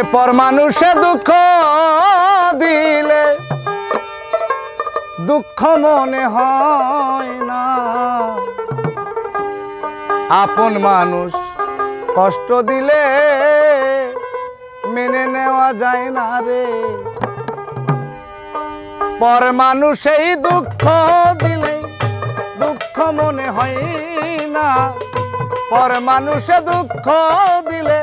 ওরে পর মানুষে দুঃখ দিলে দুঃখ মনে হয় না, আপন মানুষ কষ্ট দিলে মেনে নেওয়া যায় না রে। পর মানুষেই দুঃখ দিলে দুঃখ মনে হয় না, পর মানুষে দুঃখ দিলে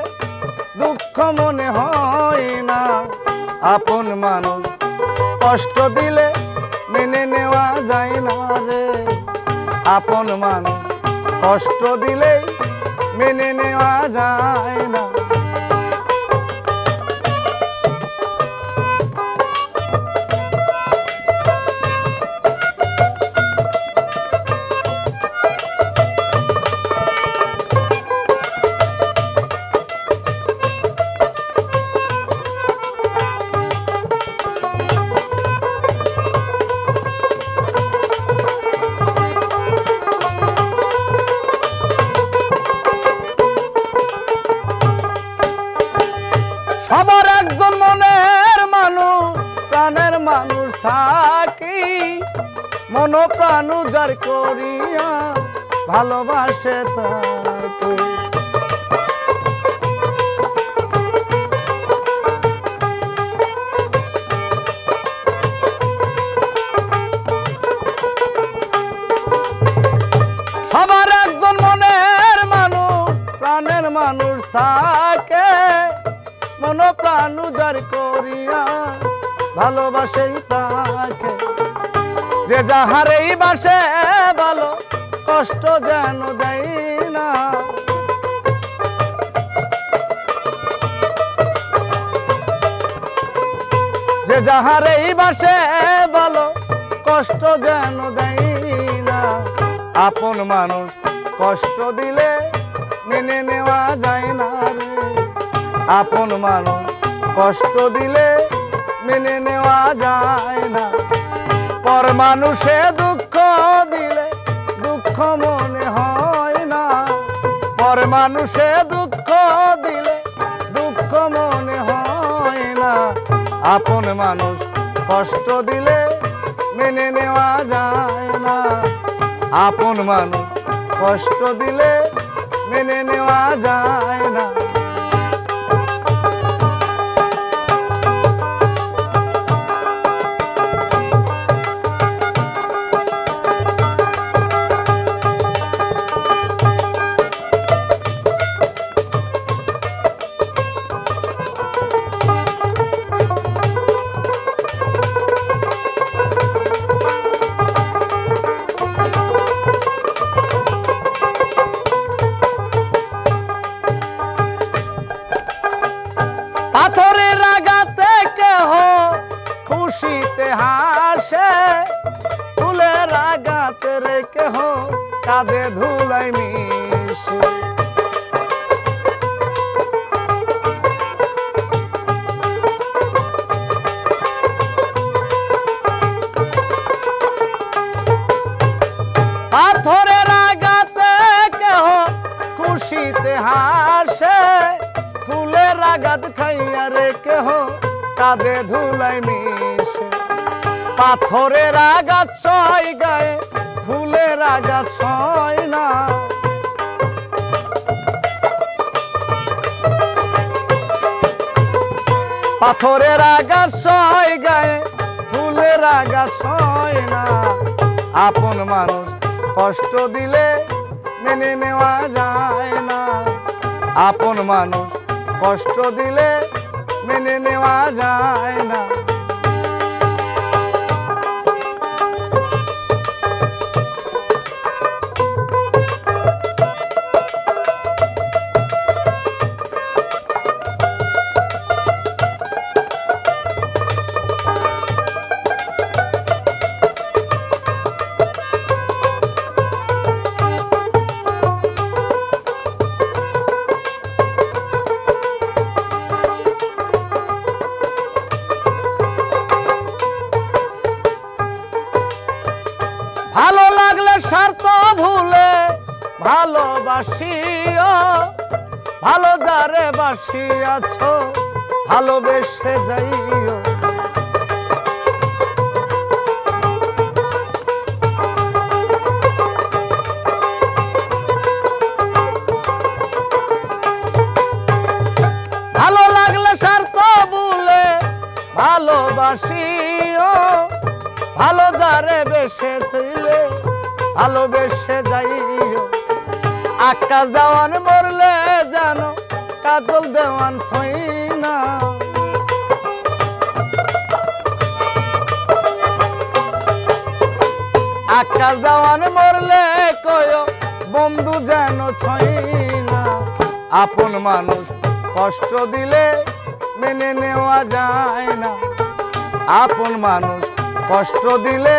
দুঃখ মনে হয় না, আপন মানুষ কষ্ট দিলে মেনে নেওয়া যায় না রে। আপন মানুষ কষ্ট দিলে মেনে নেওয়া যায় না। সবার একজন মনের মানুষ প্রাণের মানুষ থাকি, মন প্রাণ উজাড় করিয়া ভালোবাসে তাকে। সবার একজন মনের মানুষ প্রাণের মানুষ থাকে, মন প্রাণ উজাড় করিয়া ভালোবাসে তাকে। যে যাহারেই বাসে ভালো কষ্ট যেন দেয় না, যে যাহারেই বাসে ভালো কষ্ট যেন দেয় না। আপন মানুষ কষ্ট দিলে মেনে নেওয়া যায় না রে। আপন মানুষ কষ্ট দিলে মেনে নেওয়া যায় না। পর মানুষে দুঃখ দিলে দুঃখ মনে হয় না, পর মানুষে দুঃখ দিলে দুঃখ মনে হয় না, আপন মানুষ কষ্ট দিলে মেনে নেওয়া যায় না। আপন মানুষ কষ্ট দিলে মেনে নেওয়া যায় না। পাথরের আঘাতে কেহ খুশিতে হাসে, ফুলের আঘাতে রে কেহ কাঁদে ধুলাই মিশে। পাথরের আঘাতে কেহ খুশিতে হাসে, ফুলের আঘাত খাইয়া রে কেহ কাঁদে ধুলাই মিশে। পাথরের আঘাত ছয় গায়ে ফুলের আঘাত ছয় না, পাথরের আঘাত ছয় গায়ে ফুলের আঘাত ছয় না। আপন মানুষ কষ্ট দিলে মেনে নেওয়া যায় না। আপন মানুষ কষ্ট দিলে মেনে নেওয়া যায় না। ভালো লাগলে স্বার্থ ভুলে ভালোবাসিও, ভালো যারে বাসিয়াছ ভালোবেসে যাইও। ভালো লাগলে স্বার্থ ভুলে ভালোবাসিও, ভালো যারে বেসেছিলে ভালোবেসে যাইও। আকাশ দেওয়ান মরলে জানো কাজল দেওয়ান ছই না। আকাশ দেওয়ান মরলে কয় বন্ধু যেন ছই না। আপন মানুষ কষ্ট দিলে মেনে নেওয়া যায় না। আপন মানুষ কষ্ট দিলে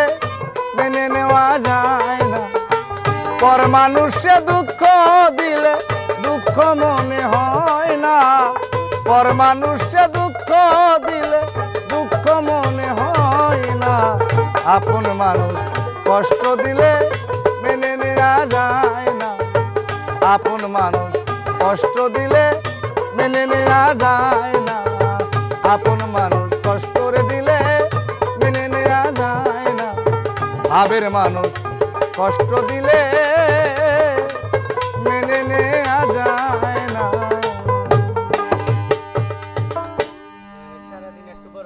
মেনে নেওয়া যায় না। পর মানুষে দুঃখ দিলে দুঃখ মনে হয় না। পর মানুষে দুঃখ দিলে দুঃখ মনে হয় না। আপন মানুষ কষ্ট দিলে মেনে নেওয়া যায় না। আপন মানুষ কষ্ট দিলে মেনে নেওয়া যায় না। আপন মানুষ কষ্ট দিলে মেনে নেওয়া যায় না। ভাবের মানুষ কষ্ট দিলে